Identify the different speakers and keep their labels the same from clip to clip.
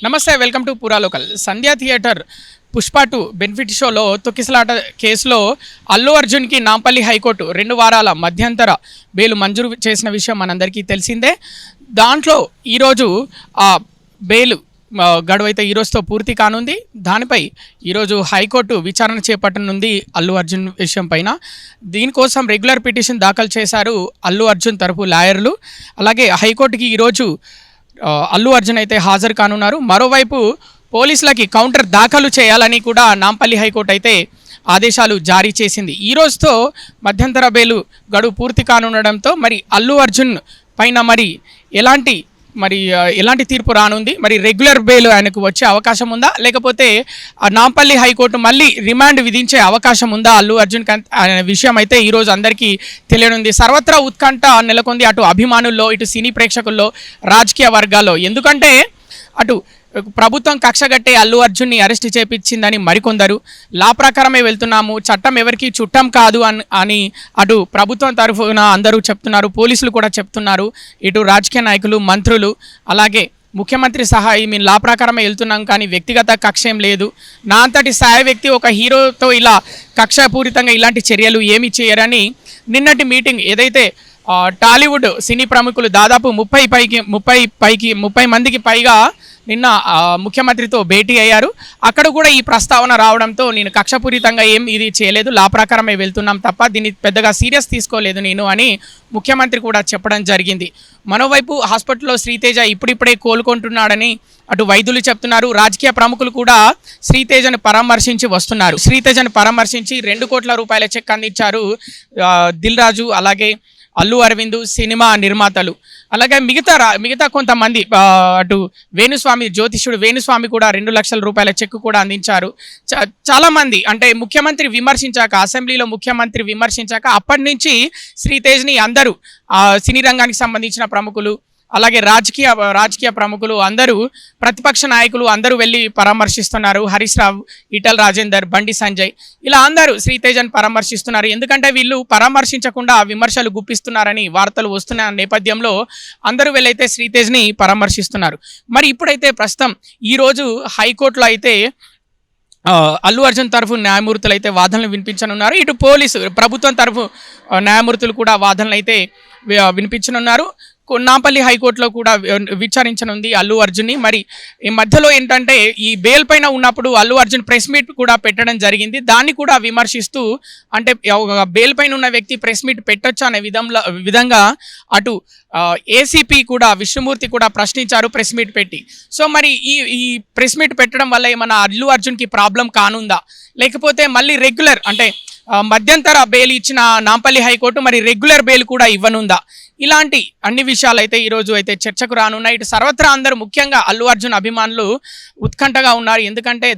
Speaker 1: నమస్తే, welcome to పూరా local. సంధ్యా theatre Pushpa 2 benefit షోలో తొక్కిసలాట కేసులో అల్లు అర్జున్కి నాంపల్లి హైకోర్టు 2 వారాల మధ్యంతర బెయిల్ మంజూరు చేసిన విషయం మనందరికీ తెలిసిందే. దాంట్లో ఈరోజు ఆ బెయిల్ గడువు అయితే ఈరోజుతో పూర్తి కానుంది. దానిపై ఈరోజు హైకోర్టు విచారణ చేపట్టనుంది అల్లు అర్జున్ విషయం పైన. దీనికోసం రెగ్యులర్ పిటిషన్ దాఖలు చేశారు అల్లు అర్జున్ తరపు లాయర్లు. అలాగే హైకోర్టుకి ఈరోజు అల్లు అర్జున్ అయితే హాజరు కానున్నారు. మరోవైపు పోలీసులకి కౌంటర్ దాఖలు చేయాలని కూడా నాంపల్లి హైకోర్టు అయితే ఆదేశాలు జారీ చేసింది. ఈ రోజుతో మధ్యంతర బెయిల్ గడువు పూర్తి కానుండడంతో మరి అల్లు అర్జున్ పైన ఎలాంటి తీర్పు రానుంది, మరి రెగ్యులర్ బెయిల్ ఆయనకు వచ్చే అవకాశం ఉందా, లేకపోతే నాంపల్లి హైకోర్టు మళ్ళీ రిమాండ్ విధించే అవకాశం ఉందా అల్లు అర్జున్ అనే విషయం అయితే ఈరోజు అందరికీ తెలియనుంది. సర్వత్రా ఉత్కంఠ నెలకొంది, అటు అభిమానుల్లో, ఇటు సినీ ప్రేక్షకుల్లో, రాజకీయ వర్గాల్లో. ఎందుకంటే అటు ప్రభుత్వం కక్షగట్టే అల్లు అర్జున్ని అరెస్ట్ చేపించిందని మరికొందరు, లా ప్రకారమే వెళ్తున్నాము, చట్టం ఎవరికి చుట్టం కాదు అని అటు ప్రభుత్వం తరఫున అందరూ చెప్తున్నారు, పోలీసులు కూడా చెప్తున్నారు. ఇటు రాజకీయ నాయకులు, మంత్రులు, అలాగే ముఖ్యమంత్రి సహా మేము లా ప్రకారమే వెళ్తున్నాం, కానీ వ్యక్తిగత కక్ష ఏం లేదు, నా అంతటి స్థాయి వ్యక్తి ఒక హీరోతో ఇలా కక్షపూరితంగా ఇలాంటి చర్యలు ఏమి చేయరని నిన్నటి మీటింగ్ ఏదైతే టాలీవుడ్ సినీ ప్రముఖులు దాదాపు 30 మందికి పైగా నిన్న ముఖ్యమంత్రితో భేటీ అయ్యారు. అక్కడ కూడా ఈ ప్రస్తావన రావడంతో నేను కక్షపూరితంగా ఏం ఇది చేయలేదు, లా ప్రకారమే వెళ్తున్నాం తప్ప దీన్ని పెద్దగా సీరియస్ తీసుకోలేదు నేను అని ముఖ్యమంత్రి కూడా చెప్పడం జరిగింది. మరోవైపు హాస్పిటల్లో శ్రీతేజ ఇప్పుడిప్పుడే కోలుకుంటున్నాడని అటు వైద్యులు చెప్తున్నారు. రాజకీయ ప్రముఖులు కూడా శ్రీతేజను పరామర్శించి వస్తున్నారు. శ్రీతేజను పరామర్శించి 2 కోట్ల రూపాయల చెక్ అందించారు దిల్ రాజు, అలాగే అల్లు అరవింద్, సినిమా నిర్మాతలు, అలాగే మిగతా కొంతమంది, అటు వేణుస్వామి, జ్యోతిష్యుడు వేణుస్వామి కూడా 2 లక్షల రూపాయల చెక్ కూడా అందించారు. చాలామంది అంటే ముఖ్యమంత్రి విమర్శించాక, అసెంబ్లీలో ముఖ్యమంత్రి విమర్శించాక అప్పటి నుంచి శ్రీతేజ్ని అందరూ సినీ రంగానికి సంబంధించిన ప్రముఖులు, అలాగే రాజకీయ ప్రముఖులు అందరూ, ప్రతిపక్ష నాయకులు అందరూ వెళ్ళి పరామర్శిస్తున్నారు. హరీష్ రావు, ఈటల రాజేందర్, బండి సంజయ్, ఇలా అందరూ శ్రీతేజను పరామర్శిస్తున్నారు. ఎందుకంటే వీళ్ళు పరామర్శించకుండా విమర్శలు గుప్పిస్తున్నారని వార్తలు వస్తున్న నేపథ్యంలో అందరూ వెళ్ళైతే శ్రీతేజ్ని పరామర్శిస్తున్నారు. మరి ఇప్పుడైతే ప్రస్తుతం ఈరోజు హైకోర్టులో అయితే అల్లు అర్జున్ తరఫు న్యాయమూర్తులు అయితే వాదనలు వినిపించనున్నారు. ఇటు ప్రభుత్వం తరఫు న్యాయమూర్తులు కూడా వాదనలు అయితే వినిపించనున్నారు. నాంపల్లి హైకోర్టులో కూడా విచారించనుంది అల్లు అర్జున్ని. మరి ఈ మధ్యలో ఏంటంటే ఈ బెయిల్ పైన ఉన్నప్పుడు అల్లు అర్జున్ ప్రెస్ మీట్ కూడా పెట్టడం జరిగింది. దాన్ని కూడా విమర్శిస్తూ, అంటే బెయిల్ పైన ఉన్న వ్యక్తి ప్రెస్ మీట్ పెట్టొచ్చు అనే విధంగా అటు ఏసీపీ కూడా విష్ణుమూర్తి కూడా ప్రశ్నించారు ప్రెస్ మీట్ పెట్టి. సో మరి ఈ ప్రెస్ మీట్ పెట్టడం వల్ల ఏమైనా అల్లు అర్జున్కి ప్రాబ్లం కానుందా, లేకపోతే మళ్ళీ రెగ్యులర్ అంటే మధ్యంతర బెయిల్ ఇచ్చిన నాంపల్లి హైకోర్టు మరి రెగ్యులర్ బెయిల్ కూడా ఇవ్వనుందా, ఇలాంటి అన్ని విషయాలు అయితే ఈరోజు అయితే చర్చకు రానున్నాయి. ఇటు సర్వత్రా అందరూ, ముఖ్యంగా అల్లు అర్జున్ అభిమానులు ఉత్కంఠగా ఉన్నారు. ఎందుకంటే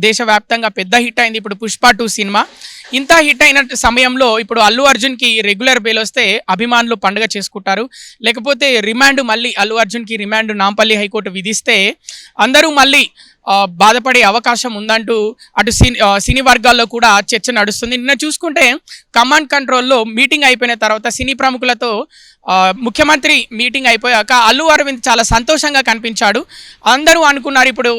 Speaker 1: దేశవ్యాప్తంగా పెద్ద హిట్ అయింది ఇప్పుడు పుష్ప 2 సినిమా. ఇంత హిట్ అయిన సమయంలో ఇప్పుడు అల్లు అర్జున్కి రెగ్యులర్ బెయిల్ వస్తే అభిమానులు పండుగ చేసుకుంటారు. లేకపోతే మళ్ళీ అల్లు అర్జున్కి రిమాండ్ నాంపల్లి హైకోర్టు విధిస్తే అందరూ మళ్ళీ బాధపడే అవకాశం ఉందంటూ అటు సినీ వర్గాల్లో కూడా చర్చ నడుస్తుంది. నిన్న చూసుకుంటే కమాండ్ కంట్రోల్లో మీటింగ్ అయిపోయిన తర్వాత సినీ ప్రముఖులతో ముఖ్యమంత్రి మీటింగ్ అయిపోయాక అల్లు అరవింద్ చాలా సంతోషంగా కనిపించాడు. అందరూ అనుకున్నారు ఇప్పుడు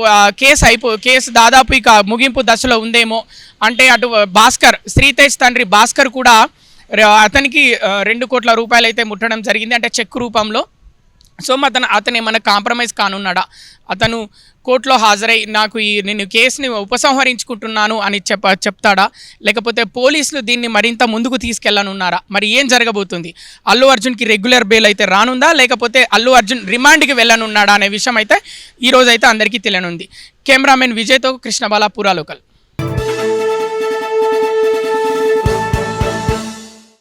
Speaker 1: కేసు దాదాపు ఇక ముగింపు దశలో ఉందేమో. అంటే అటు శ్రీతేజ్ తండ్రి భాస్కర్ కూడా అతనికి 2 కోట్ల రూపాయలు అయితే ముట్టడం జరిగింది, అంటే చెక్ రూపంలో. సో అతను ఏమన్నా కాంప్రమైజ్ కానున్నాడా, అతను కోర్టులో హాజరై నేను కేసుని ఉపసంహరించుకుంటున్నాను అని చెప్తాడా, లేకపోతే పోలీసులు దీన్ని మరింత ముందుకు తీసుకెళ్లనున్నారా, మరి ఏం జరగబోతుంది? అల్లు అర్జున్కి రెగ్యులర్ బెయిల్ అయితే రానుందా, లేకపోతే అల్లు అర్జున్ రిమాండ్కి వెళ్ళనున్నాడా అనే విషయం అయితే ఈరోజు అయితే అందరికీ తెలియనుంది. కెమెరామెన్ విజయ్తో కృష్ణబాల, పూరా లోకల్.